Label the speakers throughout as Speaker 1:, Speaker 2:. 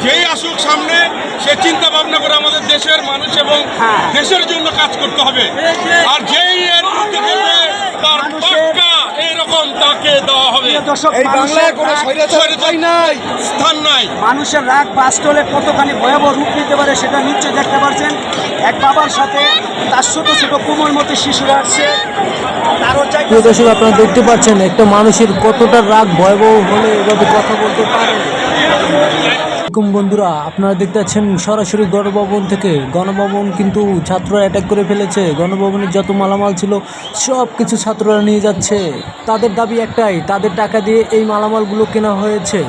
Speaker 1: যেই আসুক সামনে সে চিন্তা ভাবনা করে আমাদের দেশের মানুষ এবং দেশের জন্য কাজ করতে হবে। আর যেই এর বিরুদ্ধে গেলে তার পাক্কা এইরকম তাকে দেওয়া হবে।
Speaker 2: এই বাংলায় কোনো স্বৈরাচার নাই,
Speaker 1: স্থান নাই।
Speaker 2: মানুষের রাগ বাস্তলে কতখানি ভয়াবহ রূপ নিতে পারে সেটা নিশ্চয় দেখতে পাচ্ছেন। এক বাবার সাথে তার ছোট ছোট কোমল মতো শিশুরা আসছে।
Speaker 3: প্রিয় দর্শক, আপনারা দেখতে পাচ্ছেন একটা মানুষের কতটা রাগ ভয়াবহ হলে এভাবে কথা বলতে পারে। বন্ধুরা, আপনারা দেখতে পাচ্ছেন সরাসরি গণভবন থেকে। গণভবন কিন্তু ছাত্ররা অ্যাটাক করে ফেলেছে। গণভবনের যত মালামাল ছিল সব কিছু ছাত্ররা নিয়ে যাচ্ছে। তাদের দাবি একটাই, তাদের টাকা দিয়ে এই মালামালগুলো কেনা হয়েছে।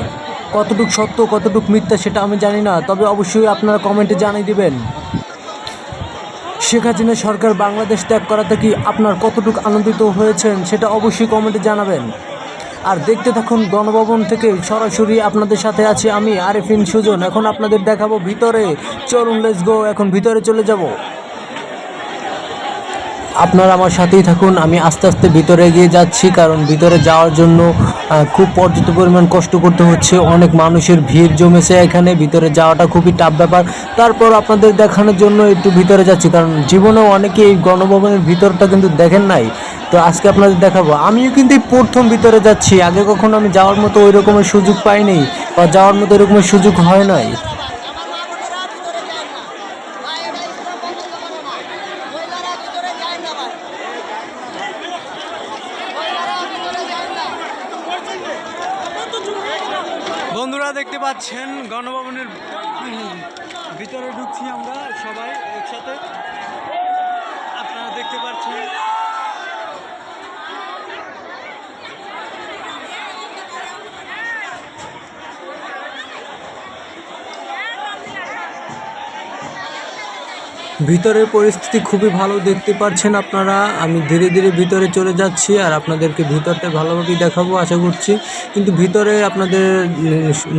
Speaker 3: কতটুক সত্য কতটুক মিথ্যা সেটা আমি জানি না, তবে অবশ্যই আপনারা কমেন্টে জানিয়ে দিবেন। শেখ হাসিনা সরকার বাংলাদেশ ত্যাগ করাতে কি আপনার কতটুকু আনন্দিত হয়েছেন সেটা অবশ্যই কমেন্টে জানাবেন। আর দেখতে থাকুন গণভবন থেকে সরাসরি আপনাদের সাথে আছি আমি আরেফিন সুজন। এখন আপনাদের দেখাবো ভিতরে। চলুন লেটস গো, এখন ভিতরে চলে যাব। আপনারা আমার সাথেই থাকুন। আমি আস্তে আস্তে ভিতরে এগিয়ে যাচ্ছি, কারণ ভিতরে যাওয়ার জন্য খুব পর্যাপ্ত পরিমাণ কষ্ট করতে হচ্ছে। অনেক মানুষের ভিড় জমেছে এখানে, ভিতরে যাওয়াটা খুবই টাফ ব্যাপার। তারপর আপনাদের দেখানোর জন্য একটু ভিতরে যাচ্ছি, কারণ জীবনেও অনেকে এই গণভবনের ভিতরটা কিন্তু দেখেন নাই। তো আজকে আপনাদের দেখাবো। আমিও কিন্তু প্রথম ভিতরে যাচ্ছি, আগে কখনো আমি যাওয়ার মতো ওই রকমের সুযোগ পাইনি বা যাওয়ার মতো এরকমের সুযোগ হয় নাই। বন্ধুরা দেখতে পাচ্ছেন গণভবনের ভিতরে ঢুকছি আমরা সবাই একসাথে। আপনারা দেখতে পাচ্ছেন ভিতরের পরিস্থিতি খুবই ভালো দেখতে পাচ্ছেন আপনারা। আমি ধীরে ধীরে ভিতরে চলে যাচ্ছি আর আপনাদেরকে ভিতরটা ভালোভাবেই দেখাবো আশা করছি। কিন্তু ভিতরে আপনাদের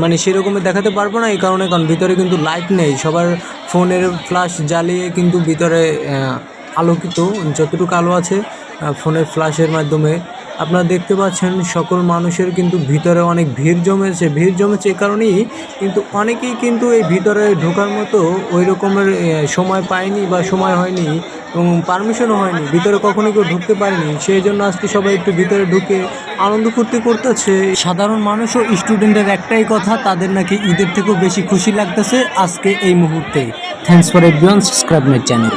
Speaker 3: মানে সেরকমই দেখাতে পারবো না, এই কারণ ভিতরে কিন্তু লাইট নেই। সবার ফোনের ফ্ল্যাশ জ্বালিয়ে কিন্তু ভিতরে আলোকিত, যতটুকু আলো আছে ফোনের ফ্ল্যাশের মাধ্যমে আপনারা দেখতে পাচ্ছেন। সকল মানুষের কিন্তু ভিতরে অনেক ভিড় জমেছে। এ কারণেই কিন্তু অনেকেই কিন্তু এই ভিতরে ঢোকার মতো ওই রকমের সময় পায়নি বা সময় হয়নি এবং পারমিশনও হয়নি, ভিতরে কখনো কেউ ঢুকতে পারেনি। সেই জন্য আজকে সবাই একটু ভিতরে ঢুকে আনন্দ ফুর্তি করতেছে। সাধারণ মানুষ ও স্টুডেন্টের একটাই কথা, তাদের নাকি ঈদের থেকেও বেশি খুশি লাগতেছে আজকে এই মুহূর্তে। Thanks for everyone, subscribe my channel.